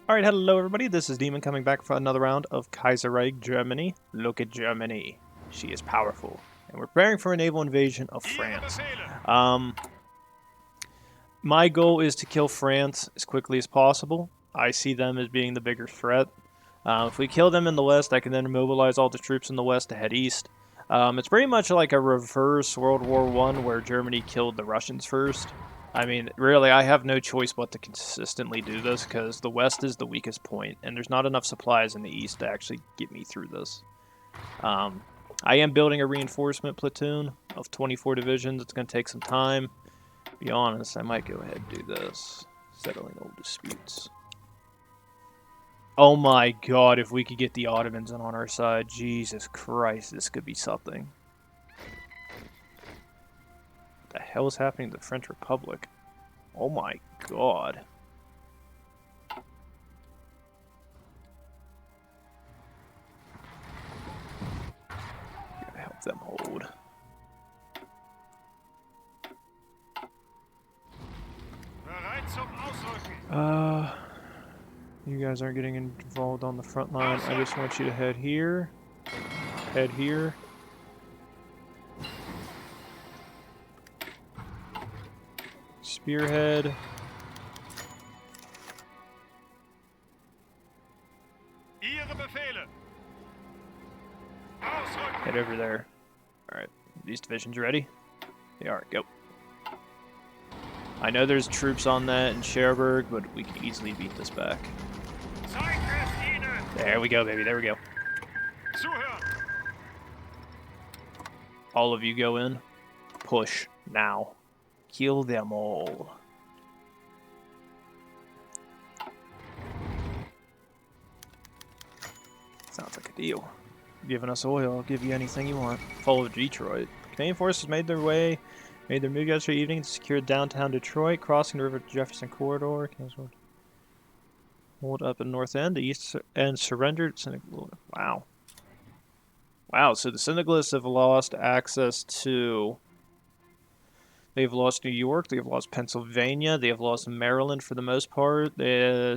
Alright, hello everybody, this is Demon coming back for another round of Kaiserreich, Germany. Look at Germany. She is powerful. And we're preparing for a naval invasion of France. My goal is to kill France as quickly as possible. I see them as being the bigger threat. If we kill them in the west, I can then mobilize all the troops in the west to head east. It's pretty much like a reverse World War I where Germany killed the Russians first. I mean, really, I have no choice but to consistently do this because the west is the weakest point, and there's not enough supplies in the east to actually get me through this. I am building a reinforcement platoon of 24 divisions. It's going to take some time. To be honest, I might go ahead and do this. Settling old disputes. Oh my god, if we could get the Ottomans on our side, Jesus Christ, this could be something. What the hell is happening to the French Republic? Oh my god. Gotta help them hold. You guys aren't getting involved on the front line. I just want you to head here. Head here. Spearhead. Head over there. Alright, these divisions ready? They are, go. I know there's troops on that in Cherbourg, but we can easily beat this back. There we go, baby, there we go. All of you go in. Push, now. Kill them all. Sounds like a deal. Giving us oil, I'll give you anything you want. Follow Detroit. Canadian forces made their move yesterday evening to secure downtown Detroit, crossing the River Jefferson Corridor. Hold up in North End. The East End surrendered. Wow. Wow, so the syndicalists have lost access to... They've lost New York, they have lost Pennsylvania, they have lost Maryland for the most part. They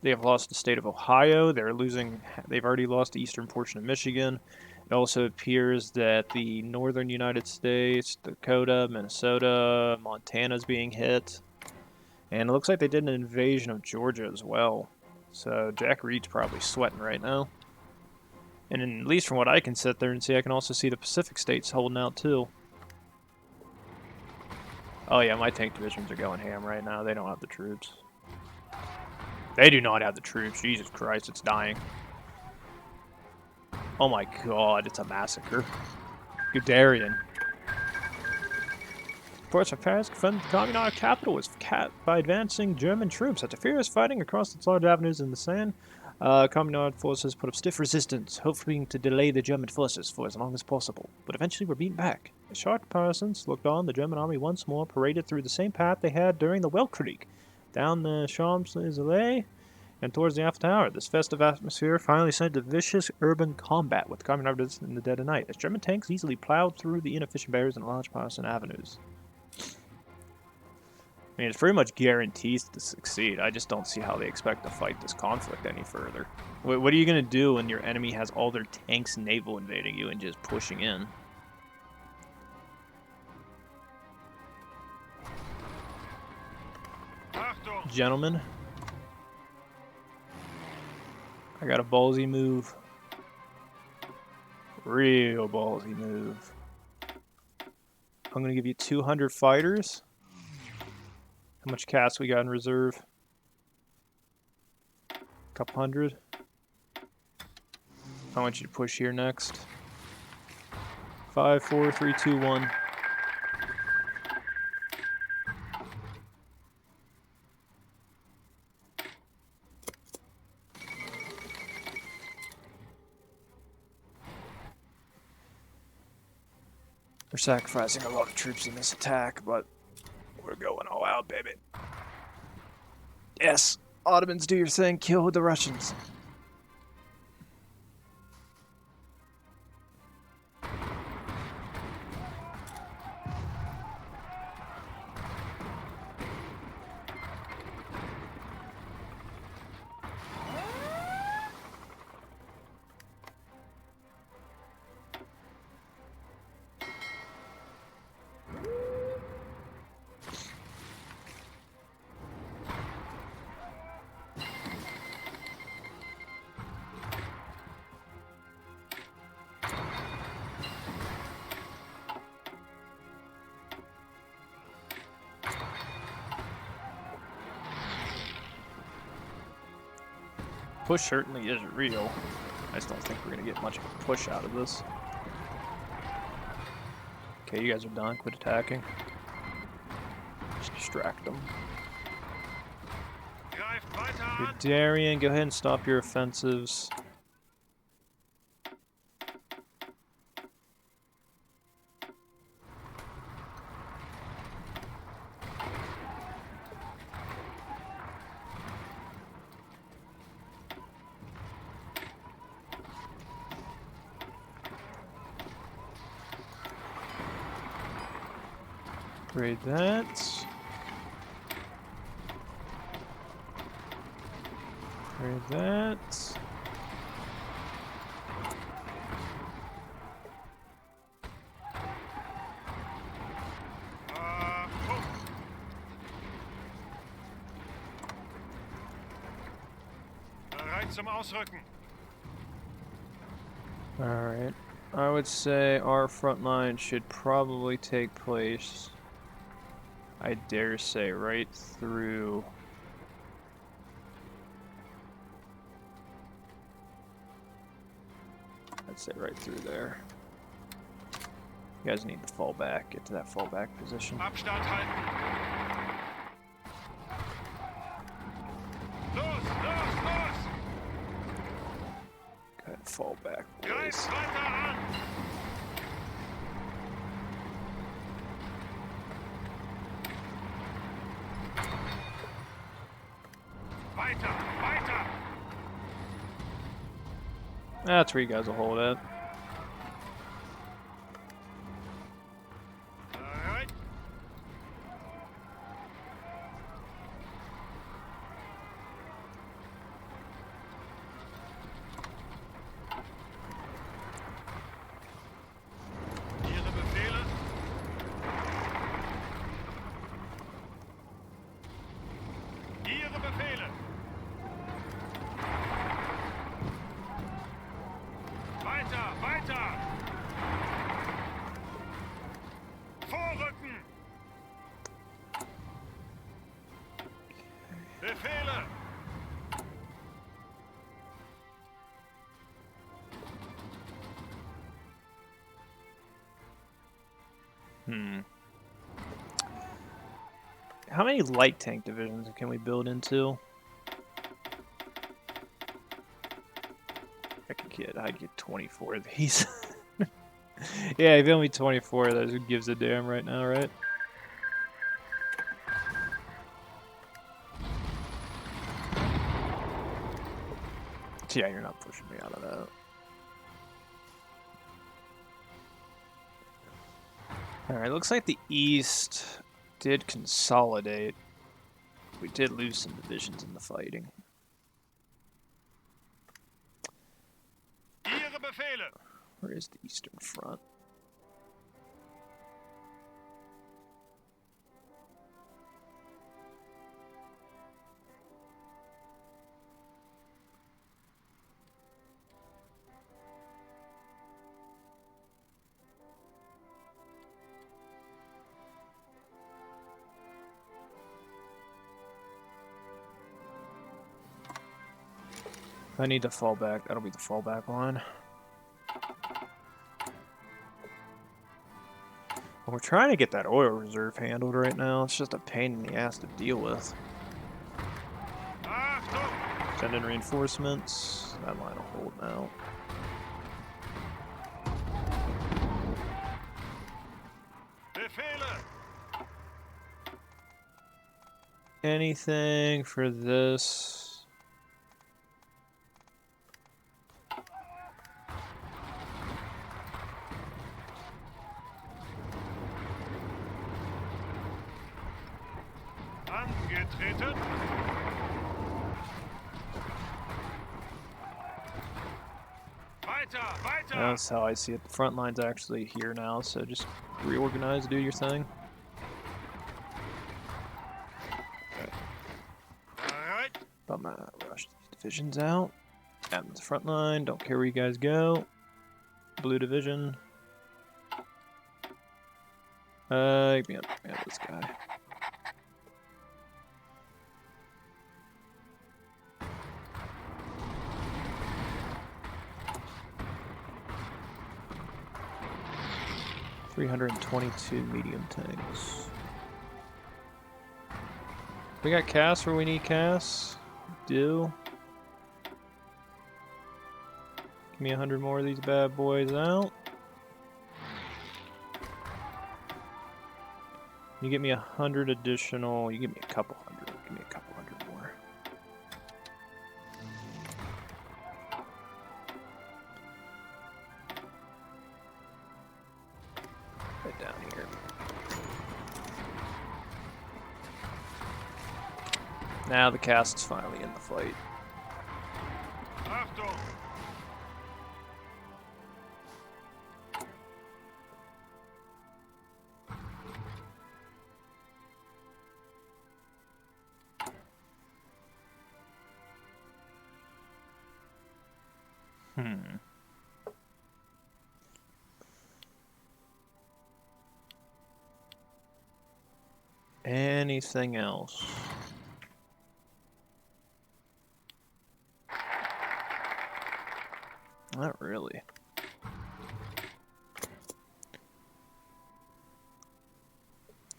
have lost the state of Ohio. They've already lost the eastern portion of Michigan. It also appears that the northern United States, Dakota, Minnesota, Montana is being hit. And it looks like they did an invasion of Georgia as well. So Jack Reed's probably sweating right now. And at least from what I can sit there and see, I can also see the Pacific states holding out too. Oh yeah, my tank divisions are going ham right now. They don't have the troops. They do not have the troops. Jesus Christ, it's dying. Oh my god, it's a massacre. Guderian. Reports of Paris confronted the communist capital was capped by advancing German troops. After furious fighting across its large avenues in the Seine, communist forces put up stiff resistance, hoping to delay the German forces for as long as possible. But eventually were beaten back. As shocked persons looked on, the German army once more paraded through the same path they had during the Weltkrieg, down the Champs-Élysées and towards the Eiffel Tower. This festive atmosphere finally sent to vicious urban combat with communists in the dead of night, as German tanks easily plowed through the inefficient barriers and large partisan avenues. I mean, it's pretty much guaranteed to succeed. I just don't see how they expect to fight this conflict any further. What are you going to do when your enemy has all their tanks naval invading you and just pushing in? Gentlemen, I got a ballsy move. Real ballsy move. I'm going to give you 200 fighters. How much cats we got in reserve? A couple hundred. I want you to push here next. 5, 4, 3, 2, 1. We're sacrificing a lot of troops in this attack, but we're going all out, baby. Yes, Ottomans, do your thing. Kill the Russians. Push certainly is real. I just don't think we're gonna get much of a push out of this. Okay, you guys are done. Quit attacking. Just distract them. Good, Darien, go ahead and stop your offensives. Upgrade that. Upgrade that. Bereit zum Ausrücken. Alright. I would say our front line should probably take place, I dare say, right through... I'd say right through there. You guys need to fall back, get to that fallback position. Abstand halten. Los, los, los! Go ahead and fall back, Greif boys. weiter an! Weiter, weiter! That's where you guys will hold it. Bereit? Ihre Befehle? Ihre Befehle! Weiter, weiter! Vorrücken! Befehle! How many light tank divisions can we build into? I'd get 24 of these. Yeah, if only 24 of those, who gives a damn right now, right? Yeah, you're not pushing me out of that. Alright, looks like the East did consolidate. We did lose some divisions in the fighting. Ihre Befehle! Where is the Eastern Front? If I need to fall back, that'll be the fallback line. We're trying to get that oil reserve handled right now. It's just a pain in the ass to deal with. Achtung! Send in reinforcements. That line will hold now. Befehle! Anything for this? Angetreten! Weiter, weiter! That's how I see it. The front line's actually here now, so just reorganize, do your thing. Bereit? I'm gonna rush these divisions out. Add them to the front line. Don't care where you guys go. Blue division. Give me this guy. 322 medium tanks. We got Cass where we need Cass. Do. Give me 100 more of these bad boys out. You get me 100 additional. You give me a couple hundred. Give me a couple hundred more. Right down here. Now the cast's finally in the fight. Achtung! Anything else? Not really.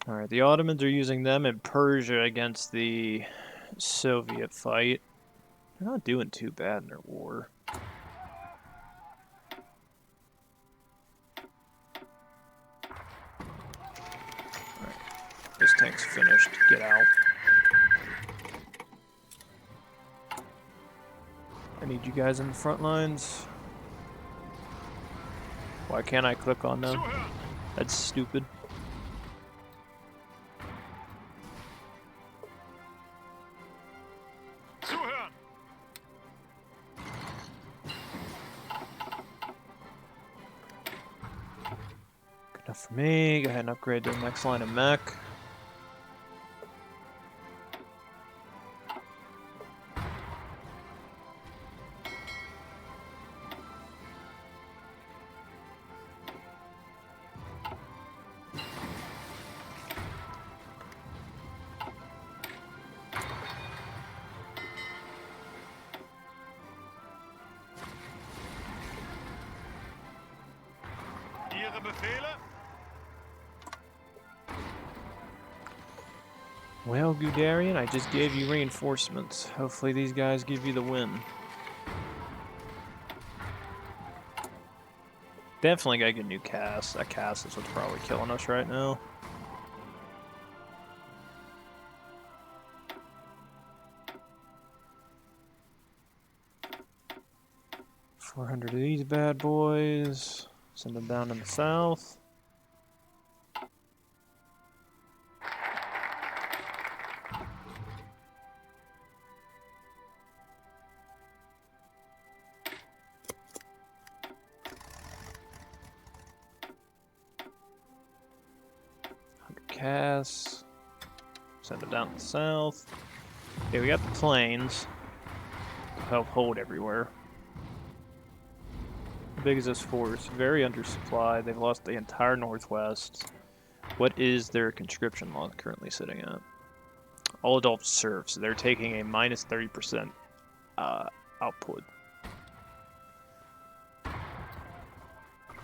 Alright, the Ottomans are using them in Persia against the Soviet fight. They're not doing too bad in their war. Alright, this tank's finished. Get out. I need you guys in the front lines. Why can't I click on them? That's stupid. Zuhören! Good enough for me. Go ahead and upgrade the next line of mech. Ihre Befehle? Well, Guderian, I just gave you reinforcements. Hopefully these guys give you the win. Definitely gotta get a new cast. That cast is what's probably killing us right now. $400 of these bad boys. Send them down in the south. Cass. Send them down to the south. Okay, we got the planes. Help hold everywhere. How big is this force? Very undersupplied. They've lost the entire northwest. What is their conscription law currently sitting at? All adults serve, so they're taking a minus 30% output.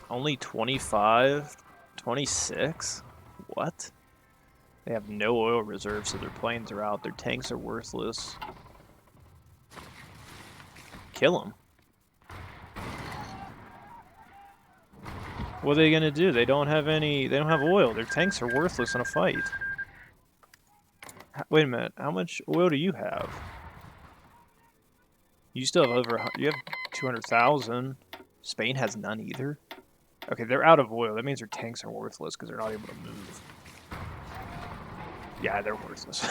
Only 25? 26? What? They have no oil reserves, so their planes are out. Their tanks are worthless. Kill them. What are they gonna do? They don't have any. They don't have oil. Their tanks are worthless in a fight. Wait a minute. How much oil do you have? You still have over. You have 200,000. Spain has none either. Okay, they're out of oil. That means their tanks are worthless because they're not able to move. Yeah, they're worthless.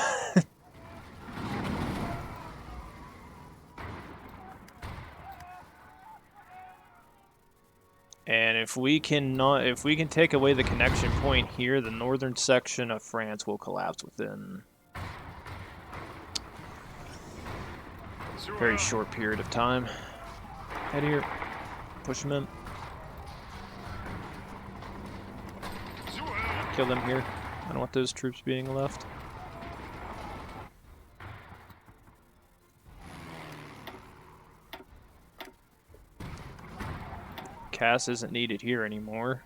And if we can take away the connection point here, the northern section of France will collapse within a very short period of time. Head here, push them in, kill them here. I don't want those troops being left. Cass isn't needed here anymore.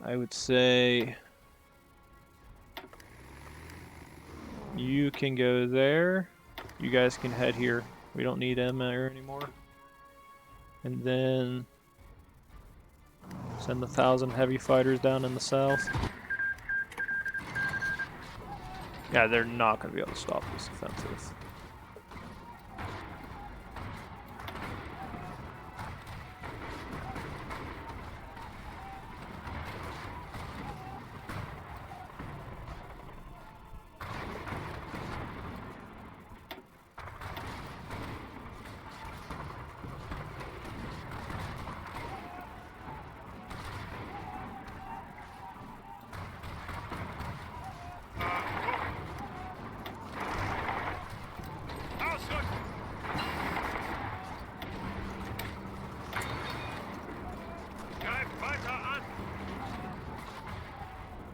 I would say you can go there. You guys can head here. We don't need them there anymore. And then send 1,000 heavy fighters down in the south. Yeah, they're not going to be able to stop this offensive.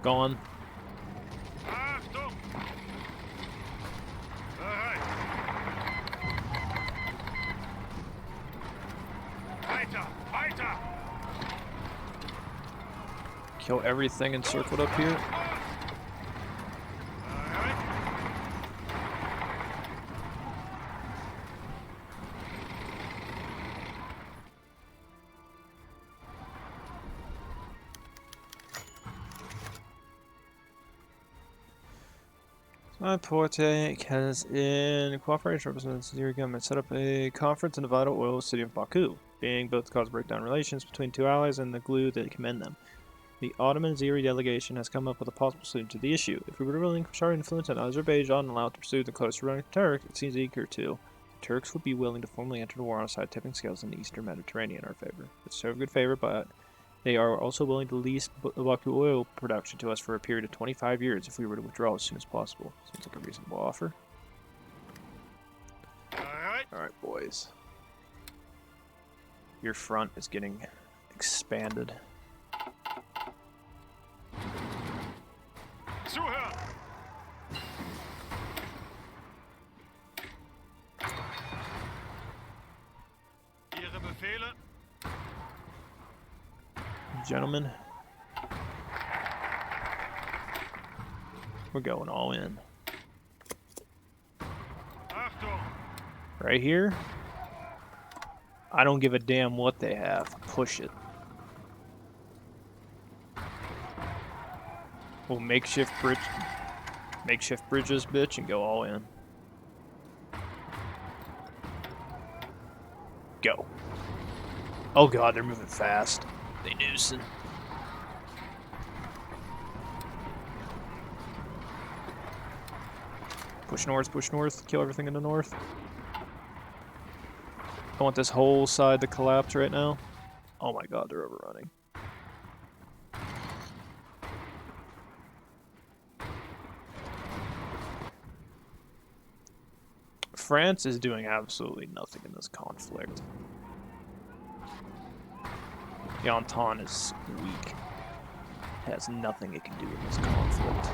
Gone. Achtung! Bereit! Weiter! Weiter! Kill everything encircled up here. Bereit! My Porte has, in cooperation represents the Syrian government, set up a conference in the vital oil city of Baku, being both to cause breakdown relations between two allies and the glue that commend them. The Ottoman Ziri delegation has come up with a possible solution to the issue. If we were to relinquish our influence in Azerbaijan and allow it to pursue the close surrounding Turks, it seems eager to. The Turks would be willing to formally enter the war on side tipping scales in the eastern Mediterranean in our favor. It's so good favor, but they are also willing to lease Baku oil production to us for a period of 25 years if we were to withdraw as soon as possible. Seems like a reasonable offer. Alright, boys. Your front is getting expanded. Zuhören! Ihre Befehle? Gentlemen, we're going all in. Achtung! Right here, I don't give a damn what they have. Push it. We'll makeshift bridges, bitch, and go all in. Go. Oh god, they're moving fast. They noosing. Push north, kill everything in the north. I want this whole side to collapse right now. Oh my god, they're overrunning. France is doing absolutely nothing in this conflict. The Entente is weak. It has nothing it can do in this conflict.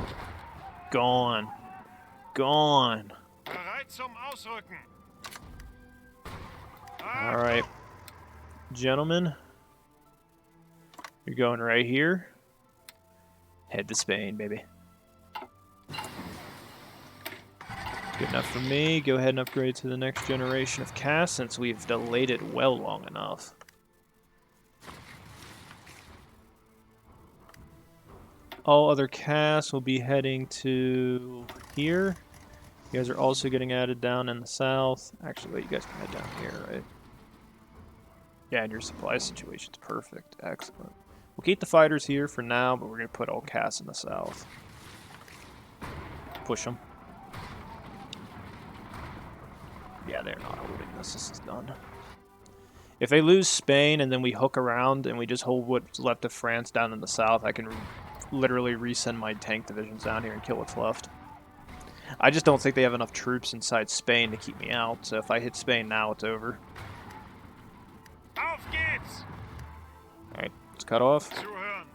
Gone. Gone. Bereit zum Ausrücken! Alright. Gentlemen, you're going right here. Head to Spain, baby. Good enough for me. Go ahead and upgrade to the next generation of cast since we've delayed it well long enough. All other casts will be heading to here. You guys are also getting added down in the south. Actually, wait, you guys can head down here, right? Yeah, and your supply situation's perfect. Excellent. We'll keep the fighters here for now, but we're going to put all casts in the south. Push them. Yeah, they're not holding this. This is done. If they lose Spain and then we hook around and we just hold what's left of France down in the south, I can literally resend my tank divisions down here and kill what's left. I just don't think they have enough troops inside Spain to keep me out, so if I hit Spain now, it's over. Auf geht's! Alright, let's cut off. Zuhören!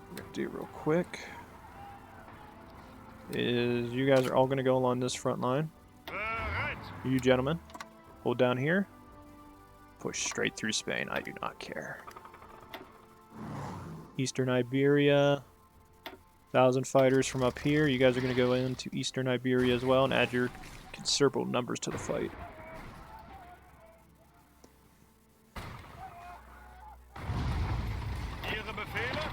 What we're going to do real quick is you guys are all going to go along this front line. Bereit! You gentlemen, hold down here. Push straight through Spain. I do not care. Eastern Iberia. 1,000 fighters from up here. You guys are going to go into Eastern Iberia as well and add your considerable numbers to the fight. Ihre Befehle?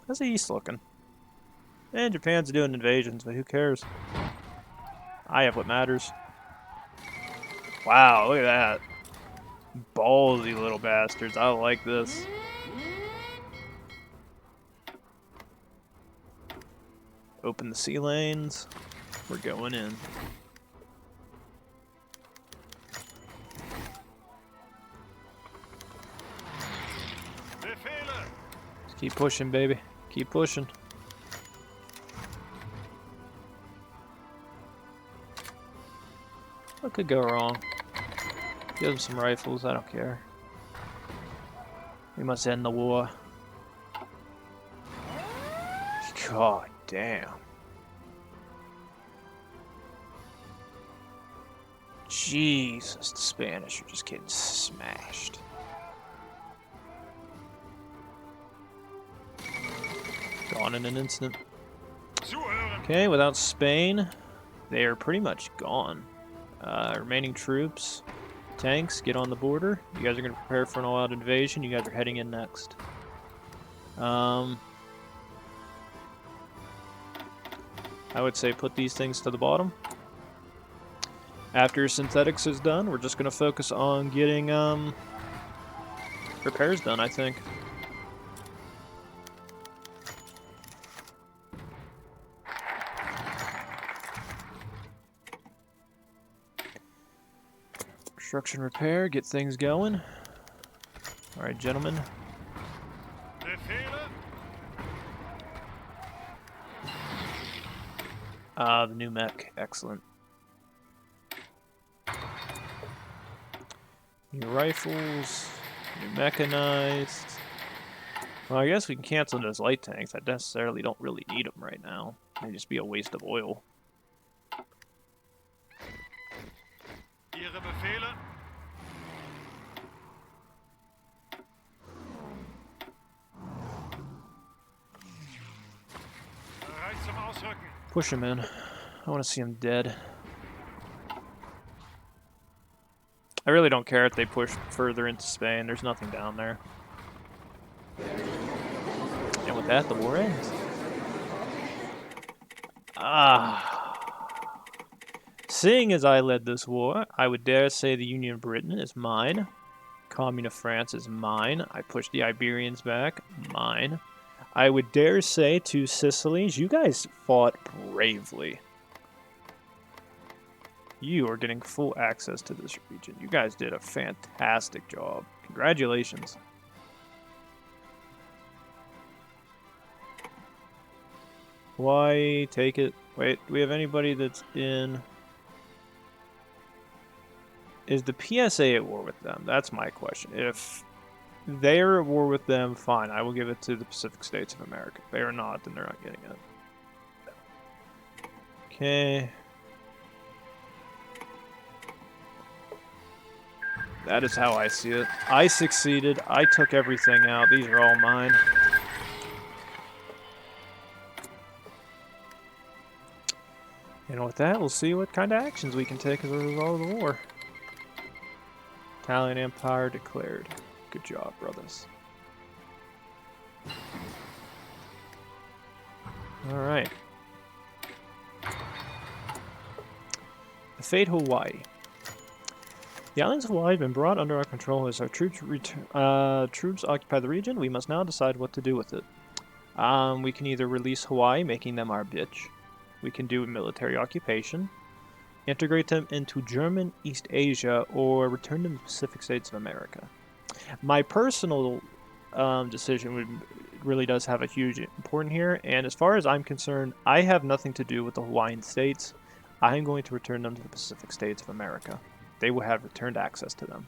How's the East looking? And Japan's doing invasions, but who cares? I have what matters. Wow, look at that. Ballsy little bastards. I like this. Open the sea lanes. We're going in. Befehle! Just keep pushing, baby. Keep pushing. What could go wrong? Give them some rifles, I don't care. We must end the war. God damn. Jesus, the Spanish are just getting smashed. Gone in an instant. Zuhören! Okay, without Spain, they are pretty much gone. Remaining troops, tanks, get on the border. You guys are going to prepare for an all-out invasion. You guys are heading in next. I would say put these things to the bottom. After synthetics is done, we're just going to focus on getting repairs done, I think. Construction repair, get things going. Alright, gentlemen. Befehle? The new mech, excellent. New rifles, new mechanized. Well, I guess we can cancel those light tanks. I necessarily don't really need them right now. They'd just be a waste of oil. Ihre Befehle? Bereit zum Ausrücken. Push him in. I want to see him dead. I really don't care if they push further into Spain. There's nothing down there. And with that, the war ends. Seeing as I led this war, I would dare say the Union of Britain is mine. Commune of France is mine. I pushed the Iberians back. Mine. I would dare say to Sicilies, you guys fought bravely. You are getting full access to this region. You guys did a fantastic job. Congratulations. Why take it? Wait, do we have anybody that's in... Is the PSA at war with them? That's my question. If they are at war with them, fine. I will give it to the Pacific States of America. If they are not, then they're not getting it. Okay. That is how I see it. I succeeded. I took everything out. These are all mine. And with that, we'll see what kind of actions we can take as a result of the war. Italian Empire declared. Good job, brothers. Alright. The fate Hawaii. The islands of Hawaii have been brought under our control as our troops occupy the region. We must now decide what to do with it. We can either release Hawaii, making them our bitch. We can do a military occupation, integrate them into German East Asia, or return them to the Pacific States of America. My personal decision really does have a huge importance here, and as far as I'm concerned, I have nothing to do with the Hawaiian states. I am going to return them to the Pacific States of America. They will have returned access to them.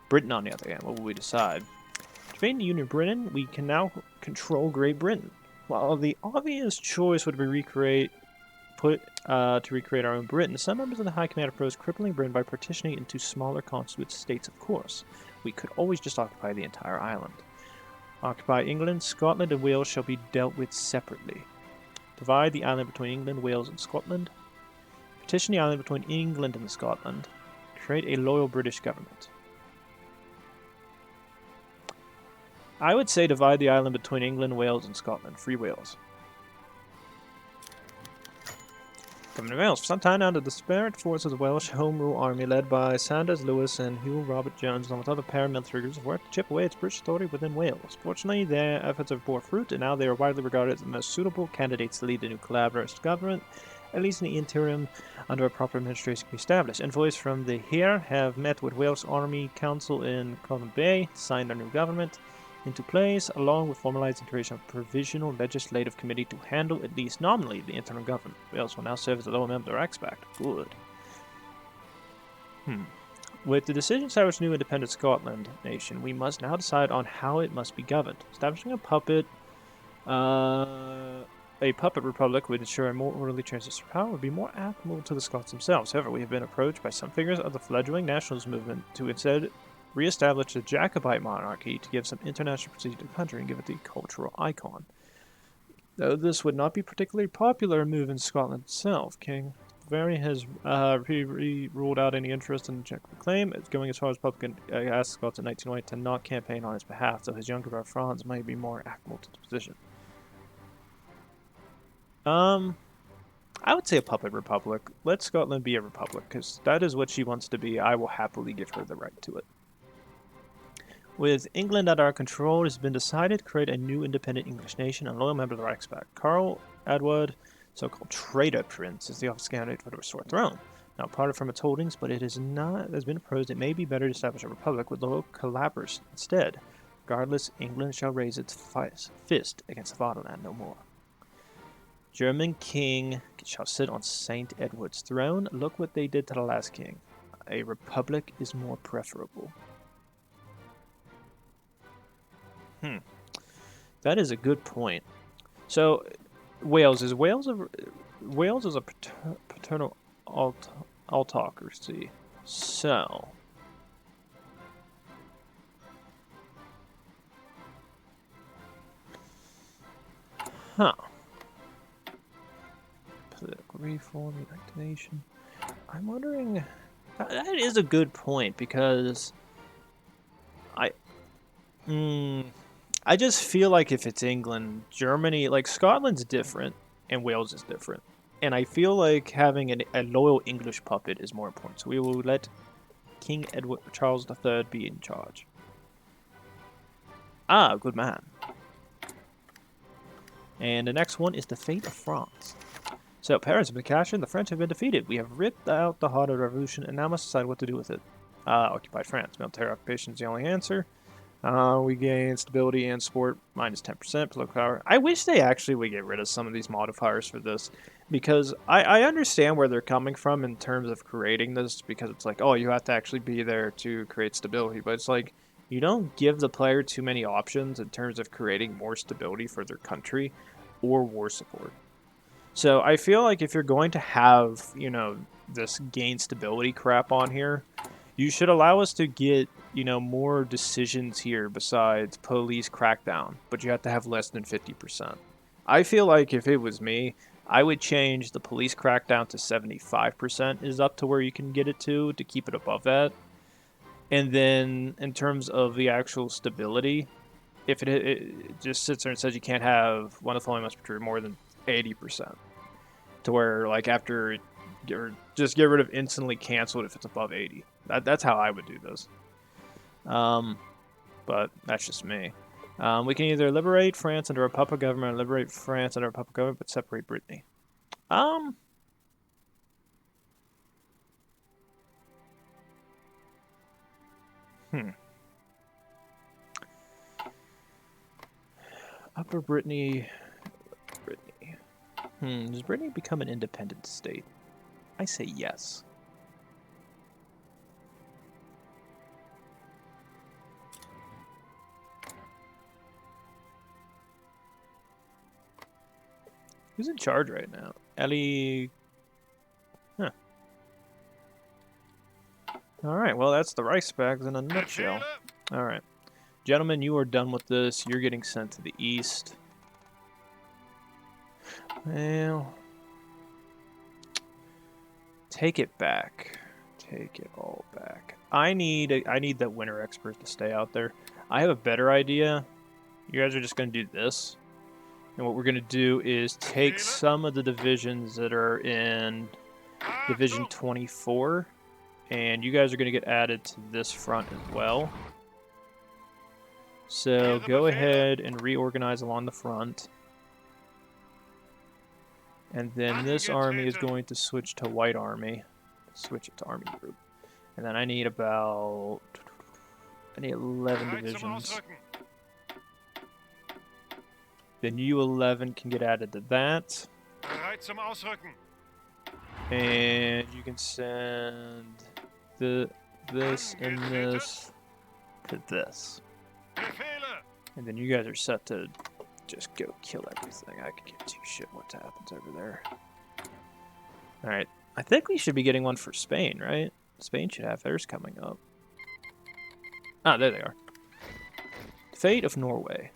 Britain, on the other hand, what will we decide? To remain in the Union of Britain, we can now control Great Britain. While the obvious choice would be recreate put to recreate our own Britain. Some members of the High Command opposed crippling Britain by partitioning it into smaller constituent states, of course. We could always just occupy the entire island. Occupy England, Scotland, and Wales shall be dealt with separately. Divide the island between England, Wales, and Scotland. Partition the island between England and Scotland. Create a loyal British government. I would say divide the island between England, Wales, and Scotland. Free Wales. Government of Wales. For some time now, the disparate forces of the Welsh Home Rule Army, led by Sanders Lewis and Hugh Robert Jones, along with other paramilitary groups, have worked to chip away its British authority within Wales. Fortunately, their efforts have bore fruit, and now they are widely regarded as the most suitable candidates to lead the new collaborative government, at least in the interim, under a proper administration can be established. Envoys from the Heer have met with Welsh Army Council in Colwyn Bay to sign their new government into place, along with formalized integration of a provisional legislative committee to handle, at least nominally, the interim government. Wales will now serve as a lower member of the Reichspakt. Good. With the decision to establish a new independent Scotland nation, we must now decide on how it must be governed. Establishing a puppet republic would ensure a more orderly transition of power would be more applicable to the Scots themselves. However, we have been approached by some figures of the fledgling nationalist movement to instead re-establish the Jacobite monarchy to give some international prestige to the country and give it the cultural icon. Though this would not be particularly popular move in Scotland itself, King Barry has ruled out any interest in the Jacobite claim, going as far as public asked Scots in 1908 to not campaign on his behalf, though his younger brother Franz might be more applicable to the position. I would say a puppet republic. Let Scotland be a republic, because that is what she wants to be. I will happily give her the right to it. With England at our control, it has been decided to create a new independent English nation and loyal member of the Reichspakt. Karl Edward, so-called traitor prince, is the office candidate for the restored throne. Now parted from its holdings, but it has been proposed it may be better to establish a republic with loyal collaborators instead. Regardless, England shall raise its fist against the fatherland no more. German king shall sit on St. Edward's throne. Look what they did to the last king. A republic is more preferable. That is a good point. So, Wales is a paternal autocracy. So, political reform, United Nation. I'm wondering. That is a good point because I just feel like if it's England, Germany, like Scotland's different and Wales is different. And I feel like having a loyal English puppet is more important. So we will let King Edward Charles III be in charge. Ah, good man. And the next one is the fate of France. So Paris has been captured, the French have been defeated. We have ripped out the heart of the revolution and now must decide what to do with it. Occupied France. Military occupation is the only answer. We gain stability and support minus 10%. Political power. I wish they actually would get rid of some of these modifiers for this, because I understand where they're coming from in terms of creating this, because it's like, oh, you have to actually be there to create stability, but it's like, you don't give the player too many options in terms of creating more stability for their country or war support. So I feel like if you're going to have, this gain stability crap on here, you should allow us to get, more decisions here besides police crackdown, but you have to have less than 50%. I feel like if it was me, I would change the police crackdown to 75% is up to where you can get it to keep it above that. And then in terms of the actual stability, if it just sits there and says you can't have one of the following must be true more than 80%, to where like after, or just get rid of instantly canceled if it's above 80. That's how I would do this. But that's just me. We can either liberate France under a puppet government, or liberate France under a puppet government, but separate Brittany. Upper Brittany. Does Brittany become an independent state? I say yes. Who's in charge right now? Ellie. Huh. Alright, well, that's the Reichsbags in a nutshell. Befehle. Alright. Gentlemen, you are done with this. You're getting sent to the east. Well, take it back. Take it all back. I need that winter expert to stay out there. I have a better idea. You guys are just going to do this. And what we're going to do is take some of the divisions that are in Division 24, and you guys are going to get added to this front as well. So go ahead and reorganize along the front. And then this army is going to switch to White Army. Switch it to Army Group. And then I need 11 divisions. Then U11 can get added to that. Bereit zum Ausrücken. And you can send this and this to this. Befehle. And then you guys are set to just go kill everything. I could give two shit what happens over there. Alright. I think we should be getting one for Spain, right? Spain should have theirs coming up. Ah, there they are. Fate of Norway.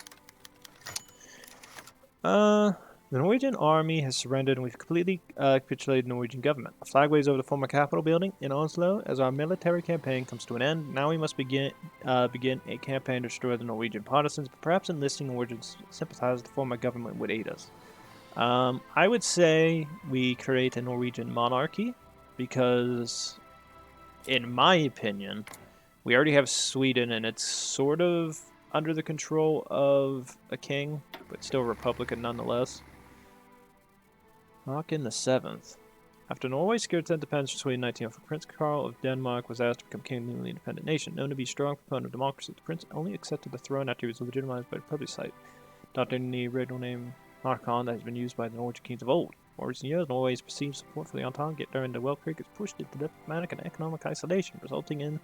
The Norwegian army has surrendered and we've completely capitulated the Norwegian government. A flag waves over the former capital building in Oslo as our military campaign comes to an end. Now we must begin a campaign to destroy the Norwegian partisans, but perhaps enlisting Norwegian sympathizers with the former government would aid us. I would say we create a Norwegian monarchy because, in my opinion, we already have Sweden and it's sort of under the control of a king, but still Republican nonetheless. Haakon the 7th. After Norway secured its independence from Sweden in 1904, Prince Karl of Denmark was asked to become king of the newly independent nation. Known to be a strong proponent of democracy, the prince only accepted the throne after he was legitimized by the plebiscite, adopting the original name Haakon that has been used by the Norwegian kings of old. In recent years, Norway's perceived support for the Entente yet during the Weltkrieg has pushed it to diplomatic and economic isolation, resulting in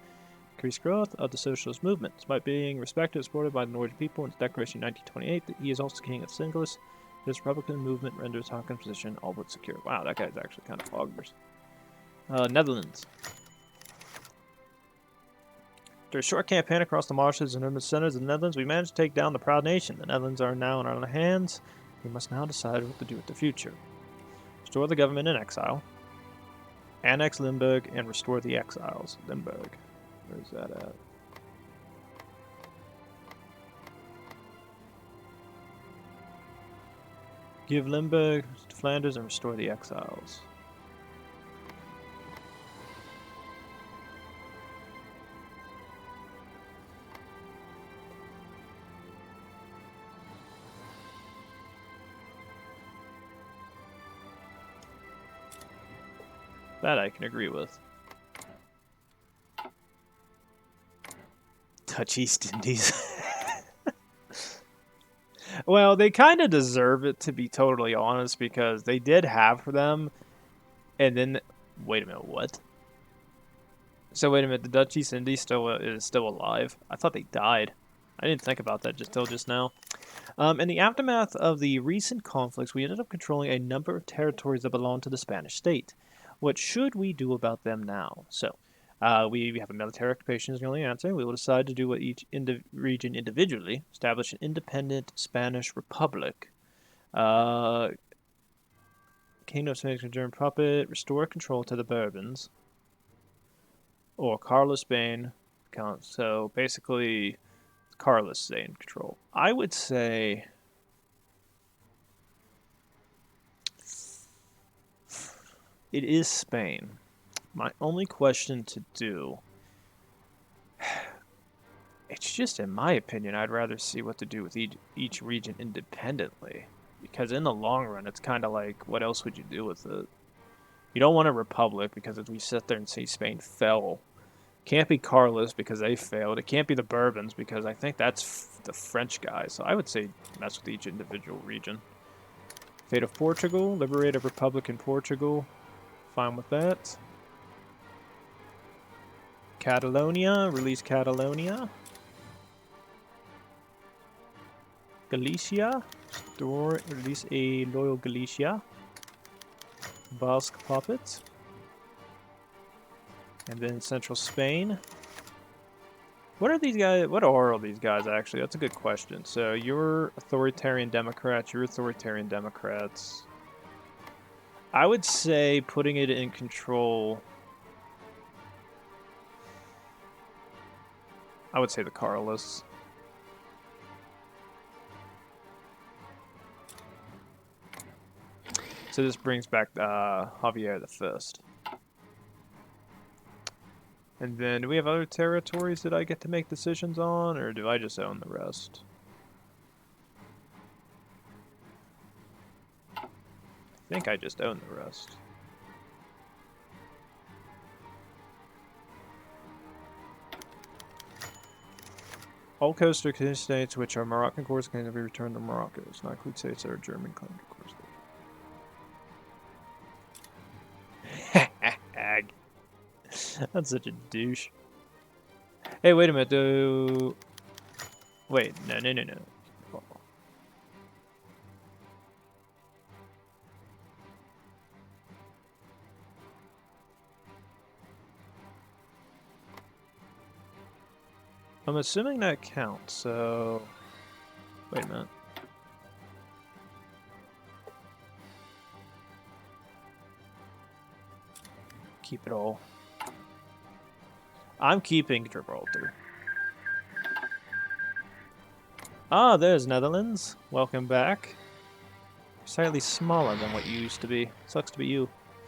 increased growth of the socialist movement. Despite being respected and supported by the Norwegian people in its declaration in 1928 that he is also king of the syndicalists, this Republican movement renders Haakon's position all but secure. Wow, that guy's actually kind of foggers. Netherlands. After a short campaign across the marshes and urban centers of the Netherlands, we managed to take down the proud nation. The Netherlands are now in our hands. We must now decide what to do with the future. Restore the government in exile. Annex Limburg and restore the exiles. Limburg. Where's that at? Give Limburg to Flanders and restore the exiles. That I can agree with. Dutch East Indies. Well, they kind of deserve it, to be totally honest, because they did have them, and then... Wait a minute, what? So wait a minute, the Dutch East Indies is still alive? I thought they died. I didn't think about that till just now. In the aftermath of the recent conflicts, we ended up controlling a number of territories that belonged to the Spanish state. What should we do about them now? So, we have a military occupation is the only answer. We will decide to do what each region individually. Establish an independent Spanish republic. Kingdom of Spanish and German puppet. Restore control to the Bourbons. Or Carlos Spain. So basically, Carlos stay in control. I would say... It is Spain. My only question to do... It's just, in my opinion, I'd rather see what to do with each region independently. Because in the long run, it's kind of like, what else would you do with it? You don't want a republic, because if we sit there and say Spain fell... Can't be Carlos, because they failed. It can't be the Bourbons, because I think that's the French guy. So I would say mess with each individual region. Fate of Portugal. Liberate a republic in Portugal. Fine with that. Catalonia. Release Catalonia. Galicia. Store, release a loyal Galicia. Basque puppet. And then central Spain. What are these guys? What are all these guys actually? That's a good question. So you're authoritarian Democrats. You're authoritarian Democrats. I would say putting it in control. I would say the Carlists. So this brings back Javier the First. And then, do we have other territories that I get to make decisions on, or do I just own the rest? I think I just own the rest. All coastal states which are Moroccan cores can be returned to Morocco. It's not include states that are German claimed cores. That's such a douche. Hey, wait a minute, though. Wait, no. I'm assuming that counts, so... Wait a minute. Keep it all. I'm keeping Gibraltar. Ah, there's Netherlands. Welcome back. You're slightly smaller than what you used to be. Sucks to be you.